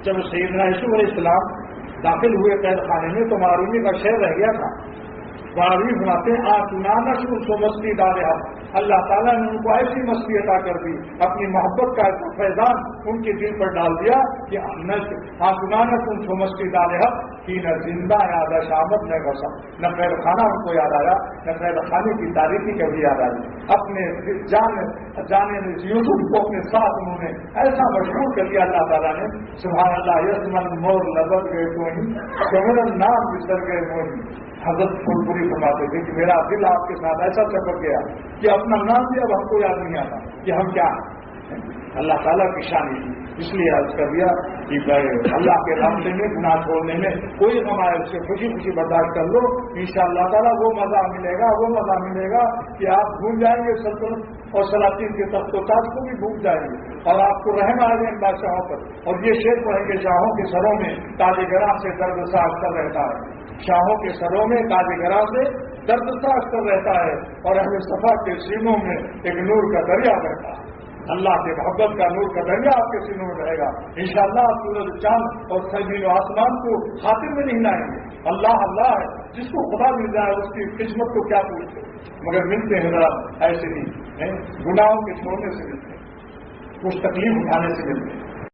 جب سیدنا یوسف علیہ السلام داخل ہوئے قید خانے میں تو معرومی کا شعر رہ گیا تھا. معرومی بناتے ہیں آتنا نشر سو مستی دارہ، اللہ تعالیٰ نے ان کو ایسی مستی عطا کر دی، اپنی محبت کا ایسا فیضان ان کے دل پر ڈال دیا کہ آتنا نشر سو مستی دارہ کہ نہ زندہ یاد شامت نہ غصب، نہ قید خانہ ان کو یاد آیا، نہ قید خانے کی تاریخی کبھی یاد آئی. اپنے جانے یوسف کو اپنے ساتھ انہوں نے ایسا مشغول کر دیا اللہ تعالیٰ نے. سبحان اللہ، یسمن مور لبد گئے تو ہی میرا نام بسر گئے تو ہی. حضرت پوری فرماتے تھے کہ میرا دل آپ کے ساتھ ایسا چپک گیا کہ اپنا نام بھی اب ہم کو یاد نہیں آتا کہ ہم کیا ہیں. اللہ تعالیٰ کی شانی تھی، اس لیے عرض کر دیا کہ اللہ کے راستے میں گناہ چھوڑنے میں کوئی غم آئے اس سے خوشی خوشی برداشت کر لو. انشاءاللہ تعالیٰ وہ مزہ ملے گا کہ آپ بھول جائیں گے سلطنت اور سلاطین کے تخت و تاج کو بھی بھول جائیں گے، اور آپ کو رحم آئے گا ان بادشاہوں پر. اور یہ شعر پڑھیں گے شاہوں کے سروں میں تاج گراں سے درد سا اختر رہتا ہے، شاہوں کے سروں میں تاج گراں سے درد سا اختر رہتا ہے، اور اہل صفا کے سینوں میں ایک نور کا دریا بہتا ہے. اللہ کے محبت کا نور کا دریا آپ کے سینوں میں رہے گا. انشاءاللہ آپ سورج چاند اور زمین و آسمان کو خاطر میں نہیں لائیں گے. اللہ اللہ ہے، جس کو خدا مل جائے اس کی قسمت کو کیا پوچھتے، مگر ملتے ہیں ذرا ایسے نہیں، گناہوں کے چھوڑنے سے ملتے ہیں، کچھ تکلیف اٹھانے سے ملتے ہیں.